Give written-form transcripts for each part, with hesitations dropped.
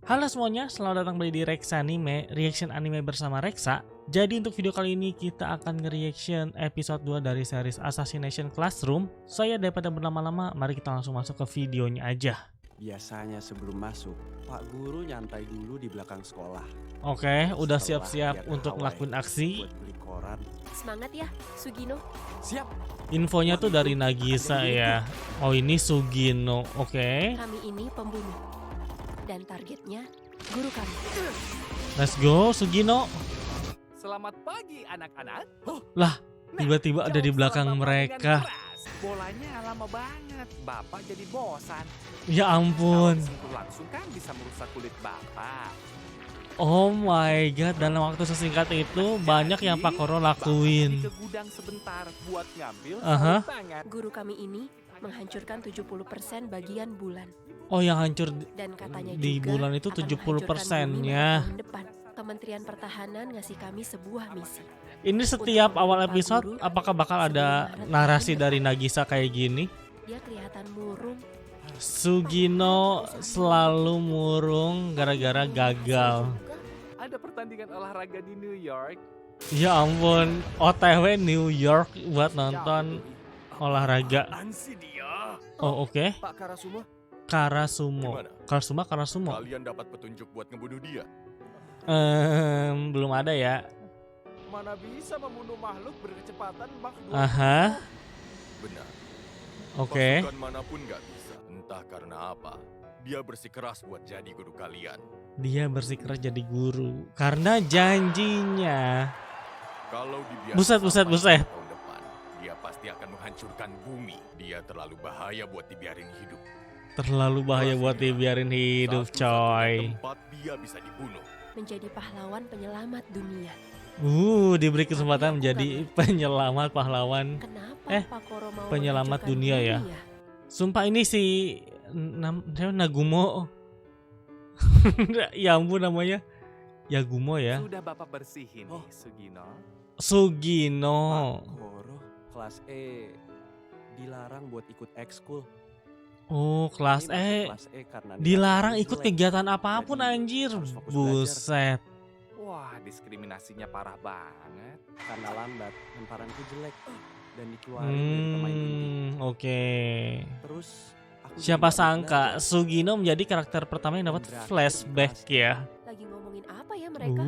Halo semuanya, selamat datang kembali di Rexa Anime, reaction anime bersama Rexa. Jadi untuk video kali ini kita akan nge-reaction episode 2 dari series Assassination Classroom. Saya daripada berlama-lama, mari kita langsung masuk ke videonya aja. Biasanya sebelum masuk, Pak Guru nyantai dulu di belakang sekolah. Oke, udah Setelah siap-siap lihat untuk Hawaii ngelakuin aksi. buat beli koran. Semangat ya, Sugino. Siap. Infonya tuh dari Nagisa ya. Oh ini Sugino, oke. Kami ini pembunuh. Dan targetnya guru kami. Let's go Sugino. Selamat pagi anak-anak. Lah, tiba-tiba ada di jawab belakang salam Bapak mereka. dengan keras. Bolanya lama banget. Bapak jadi bosan. Ya ampun. Kalau sentuh langsung kan bisa merusak kulit Bapak. Oh my god, dalam waktu sesingkat itu banyak yang Pak Koro lakuin. Bapak pergi ke gudang sebentar buat ngambil Aha. sarung tangan. Guru kami ini menghancurkan 70% bagian bulan. Oh yang hancur Dan katanya di juga bulan itu akan 70%-nya. menghancurkan bumi pada tahun depan. Kementerian Pertahanan ngasih kami sebuah misi. Ini setiap Untuk awal Pak episode Guru, apakah bakal ada sebelum Maret narasi tahun dari depan. Nagisa kayak gini? Dia kelihatan murung. Sugino selalu murung gara-gara gagal. Ada pertandingan olahraga di New York. Ya ampun, OTW New York buat nonton olahraga. Apaan sih dia? Oh oke, Pak Karasumo, Karasumo. Gimana? Karasumo. kalian dapat petunjuk buat ngebunuh dia? Belum ada ya. Mana bisa membunuh makhluk berkecepatan Mach 20? Aha, Benar. oke. Pasukan manapun nggak bisa. Entah karena apa. Dia bersikeras buat jadi guru kalian. Dia bersikeras jadi guru karena janjinya. Kalau dibiarkan Buset, buset, sampai buset. tahun depan, dia pasti akan menghancurkan bumi. Dia terlalu bahaya buat dibiarin hidup. Terlalu bahaya buat dibiarin hidup, coy. Satu-satunya tempat dia bisa dibunuh. Menjadi pahlawan penyelamat dunia. Diberi kesempatan menjadi penyelamat pahlawan. Kenapa Pak Koro mau penyelamat menghancurkan dunia ya. bumi Sumpah ini si Nagumo. Ya ampun namanya. Yagumo ya. Sudah Bapak bersihin nih, Sugino. Sugino. Pak Guru, kelas E dilarang buat ikut ekskul. Oh, kelas Ini masuk E. kelas E karena Dilarang nilainya ikut jelek. kegiatan apapun Jadi, anjir. harus fokus Buset. Wah, diskriminasinya parah banget. Karena lambat, lemparanku jelek dan dikeluarin dari pemain inti. Oke. Terus aku Siapa juga sangka belajar. Sugino menjadi karakter pertama yang dapat Dan berakhir flashback di ya. Lagi ngomongin apa ya mereka?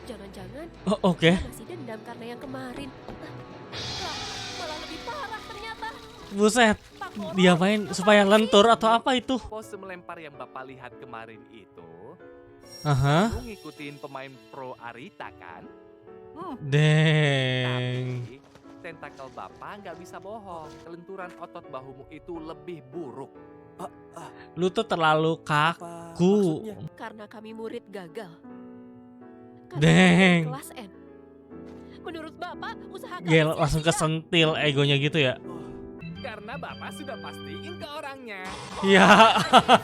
Jangan-jangan Oh, oke. masih dendam karena yang kemarin. Malah lebih parah ternyata. Buset. Pak Koro, Dia main supaya lentur atau apa itu? Pose melempar yang Bapak lihat kemarin itu, Aha. lu ngikutin pemain pro Arita kan? Deng. Tapi tentakel Bapak nggak bisa bohong. Kelenturan otot bahumu itu lebih buruk. Lu tuh terlalu Apa kaku. maksudnya? karena kami murid gagal. Karena Deng. kami kelas N. Menurut Bapak, usaha kami Gel langsung sia-sia. kesentil egonya gitu ya. Karena Bapak sudah pastiin ke orangnya. Ya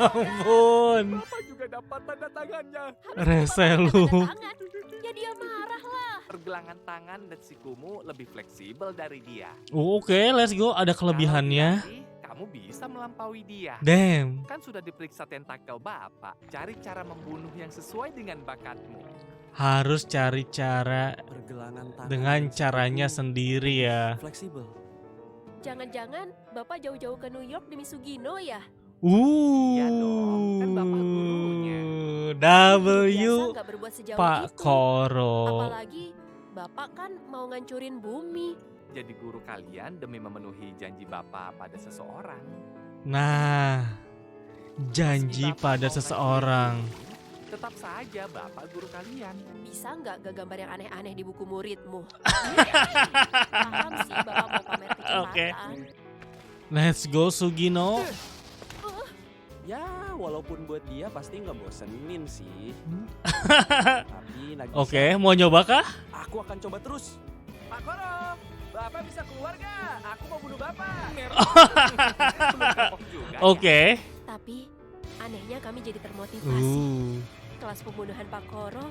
ampun. Bapak juga dapat tanda tangannya. Harusnya Rese Bapak lu. tanda tangan. Ya dia marah lah. Pergelangan tangan dan sikumu lebih fleksibel dari dia. Oke, let's go. Ada kelebihannya. Kalau dilatih, kamu bisa melampaui dia. Damn. Kan sudah diperiksa tentakel Bapak. Cari cara membunuh yang sesuai dengan bakatmu. Harus cari cara Pergelangan tangan dengan dan caranya sikuku sendiri ya. fleksibel. Jangan-jangan Bapak jauh-jauh ke New York demi Sugino ya? Iya dong, kan Bapak gurunya. W Biasa nggak berbuat sejauh Pak itu. Koro. Apalagi Bapak kan mau ngancurin bumi. Jadi guru kalian demi memenuhi janji Bapak pada seseorang. Nah, janji Meski Bapak pada mau seseorang. ngancurin, tetap saja Bapak guru kalian. Bisa nggak gak gambar yang aneh-aneh di buku muridmu? Paham sih Bapak mau pamer kecepatan. Oke. Let's go Sugino. Ya, walaupun buat dia pasti nggak bosenin sih. Hmm. Tapi Nagisa, Oke, mau nyoba kah? aku akan coba terus. Pak Koro, Bapak bisa keluar gak? Aku mau bunuh Bapak. Belum kapok juga ya. Oke. Tapi anehnya kami jadi termotivasi. Kelas pembunuhan Pak Koro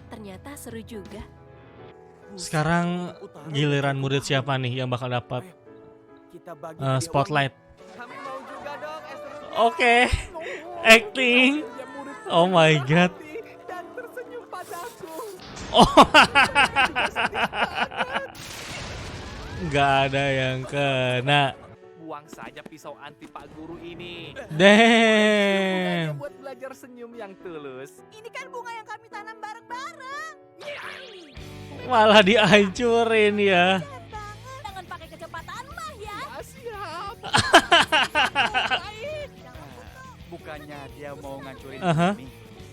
ternyata seru juga. Sekarang giliran murid siapa nih yang bakal dapat kita bagi hadiah spotlight. Kami mau juga dong es serut. Oke. Acting. Dia murid Oh my god. dan tersenyum padaku. Oh. Nggak ada yang kena. Buang saja pisau anti Pak Guru ini. Damn. Buat belajar senyum yang tulus. Ini kan bunga yang kami tanam bareng-bareng. Malah dihancurin ya. Jahat banget. Jangan pakai kecepatan mah ya. Siap. Bukannya dia mau ngancurin Aha. ini.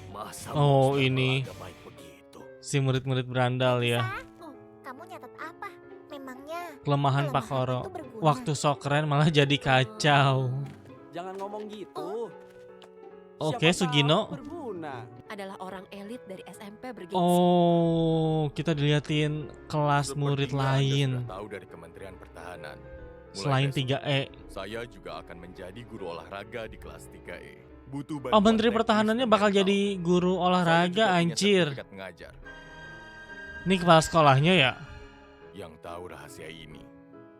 Masa Oh, monster ini. olahraga baik begitu? Si murid-murid berandal ya. Oh, kamu nyatet apa? Memangnya Kelemahan Pak kelemahan Koro. itu berguna? Waktu sokren malah jadi kacau. Jangan ngomong gitu. Oke, Siapa tahu Sugino. berguna. Adalah orang elit dari SMP bergengsi. Oh, kita diliatin kelas murid Sepertinya Anda lain sudah tahu dari Kementerian Pertahanan. Mulai selain besok, 3E. saya juga akan menjadi guru olahraga di kelas 3E. Butuh Oh, bantuan Menteri teknis Pertahanannya dan bakal mental. jadi guru Saya olahraga, juga punya anjir. sertifikat mengajar. Ini kepala sekolahnya ya, Yang tahu rahasia ini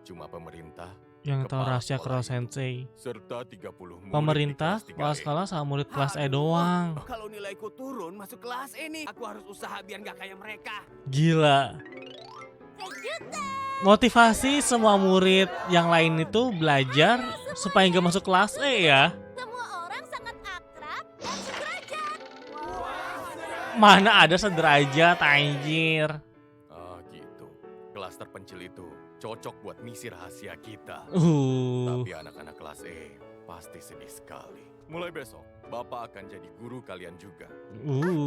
cuma pemerintah yang tahu Kepala rahasia sekolah Kro itu. Sensei. serta 30 murid Pemerintah, di kepala kelas 3E. sekolah sama murid kelas E Aduh, doang. Kalau nilaiku turun masuk kelas ini, aku harus usaha biar gak kayak mereka. Gila. Kejutan. Motivasi semua murid yang lain itu belajar supaya nggak masuk kelas E ya. Semua orang sangat akrab dan sederajat. Mana ada sederajat, anjir. Ah gitu. Kelas terpencil itu cocok buat misi rahasia kita. Uh, Tapi anak-anak kelas E pasti sedih sekali. Mulai besok, Bapak akan jadi guru kalian juga.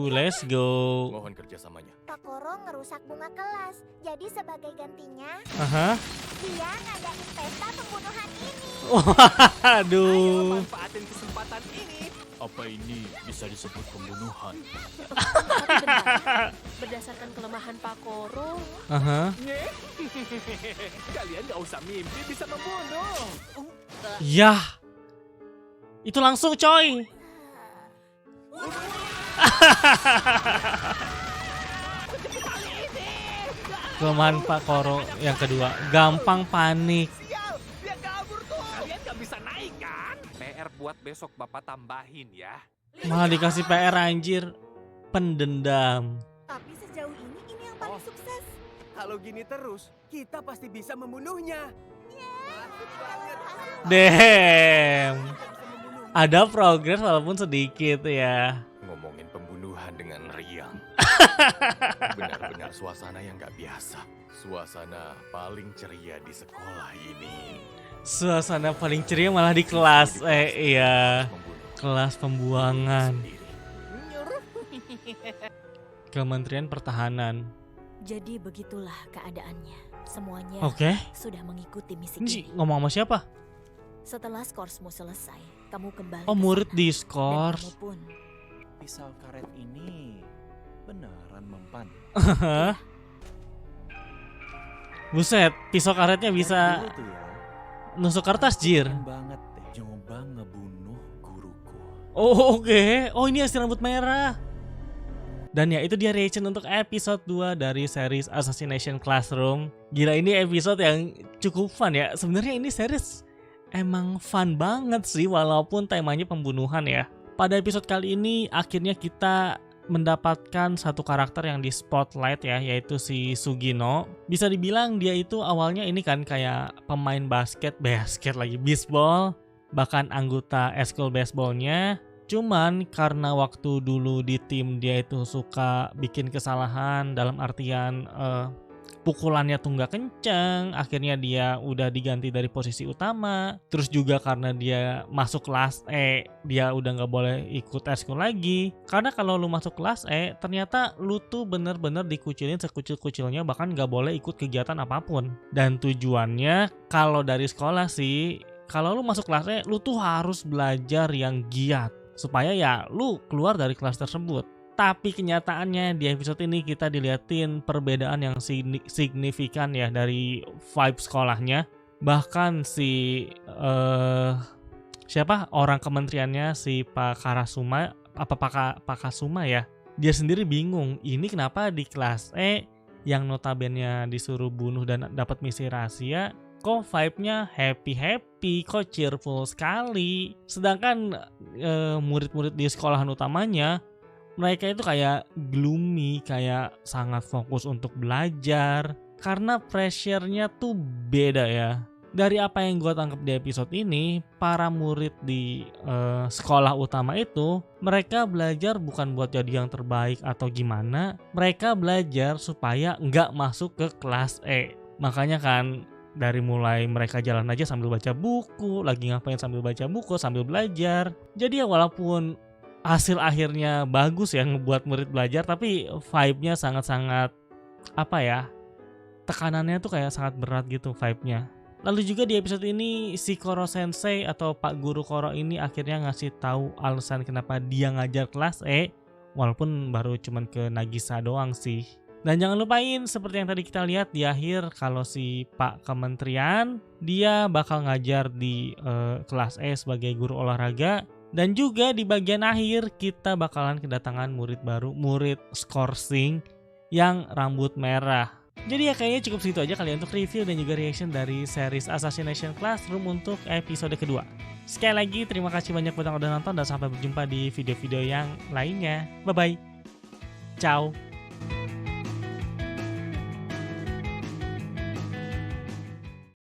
let's go. Mohon kerjasamanya. Pak Koro ngerusak bunga kelas. Jadi sebagai gantinya, Aha. dia ngadain pesta pembunuhan ini. Ayo Aduh. manfaatin kesempatan ini. Apa ini bisa disebut pembunuhan? Tapi benar, berdasarkan kelemahan Pak Koro, Aha. Nye? Kalian gak usah mimpi bisa membunuh. Yah. Itu langsung coy. Kelemahan Pak Koro yang kedua, gampang panik. Sial, dia kabur tuh. Kalian gak bisa naik kan? PR buat besok Bapak tambahin ya. Malah dikasih PR anjir. Pendendam. Tapi sejauh ini yang paling sukses. Kalau gini terus, kita pasti bisa membunuhnya. Damn. Ada progres walaupun sedikit ya. Ngomongin pembunuhan dengan riang. Benar-benar suasana yang gak biasa. Suasana paling ceria di sekolah ini. Suasana paling ceria malah di kelas. Iya. Membunuh Kelas pembuangan. sendiri. Kementerian Pertahanan. Jadi begitulah keadaannya. Semuanya Oke. sudah mengikuti misi Ini ini. ngomong sama siapa? Setelah skorsmu selesai, kamu kembali Oh, ke murid sana. di Dan skors. kamu pun Pisau karet ini beneran mempan. Buset, pisau karetnya bisa Dulu tuh ya, nusuk kertas, jir. pengen banget deh coba ngebunuh guruku. Oh, oke. Oh, ini hasil rambut merah. Dan ya, itu dia reaction untuk episode 2 dari series Assassination Classroom. Gila, ini episode yang cukup fun ya. Sebenarnya ini series emang fun banget sih, walaupun temanya pembunuhan ya. Pada episode kali ini, akhirnya kita mendapatkan satu karakter yang di spotlight ya, yaitu si Sugino. Bisa dibilang dia itu awalnya ini kan kayak pemain basket lagi, baseball, bahkan anggota eskul baseballnya. Cuman karena waktu dulu di tim dia itu suka bikin kesalahan dalam artian pukulannya tuh nggak kenceng, akhirnya dia udah diganti dari posisi utama. Terus juga karena dia masuk kelas E, dia udah nggak boleh ikut eskul lagi. Karena kalau lu masuk kelas E, ternyata lu tuh bener-bener dikucilin sekucil-kucilnya, bahkan nggak boleh ikut kegiatan apapun. Dan tujuannya kalau dari sekolah sih, kalau lu masuk kelas E, lu tuh harus belajar yang giat supaya ya lu keluar dari kelas tersebut. Tapi kenyataannya di episode ini kita diliatin perbedaan yang signifikan ya dari vibe sekolahnya. Bahkan si siapa orang kementeriannya, si Pak Karasuma, apa Pak Kasuma ya, dia sendiri bingung ini kenapa di kelas E yang notabene disuruh bunuh dan dapat misi rahasia kok vibe-nya happy, kok cheerful sekali. Sedangkan murid-murid di sekolahan utamanya, mereka itu kayak gloomy, kayak sangat fokus untuk belajar. Karena pressure-nya tuh beda ya. Dari apa yang gue tangkap di episode ini, para murid di sekolah utama itu, mereka belajar bukan buat jadi yang terbaik atau gimana. Mereka belajar supaya nggak masuk ke kelas E. Makanya kan dari mulai mereka jalan aja sambil baca buku, lagi ngapain sambil baca buku, sambil belajar. Jadi ya walaupun hasil akhirnya bagus ya ngebuat murid belajar, tapi vibe-nya sangat-sangat tekanannya tuh kayak sangat berat gitu vibe-nya. Lalu juga di episode ini si Koro Sensei atau Pak Guru Koro ini akhirnya ngasih tahu alasan kenapa dia ngajar kelas E, walaupun baru cuman ke Nagisa doang sih. Dan jangan lupain seperti yang tadi kita lihat di akhir, kalau si Pak Kementerian dia bakal ngajar di kelas E sebagai guru olahraga. Dan juga di bagian akhir kita bakalan kedatangan murid baru, murid Skorsing yang rambut merah. Jadi ya kayaknya cukup segitu aja kali untuk review dan juga reaction dari series Assassination Classroom untuk episode kedua. Sekali lagi terima kasih banyak buat yang udah nonton dan sampai berjumpa di video-video yang lainnya. Bye bye. Ciao.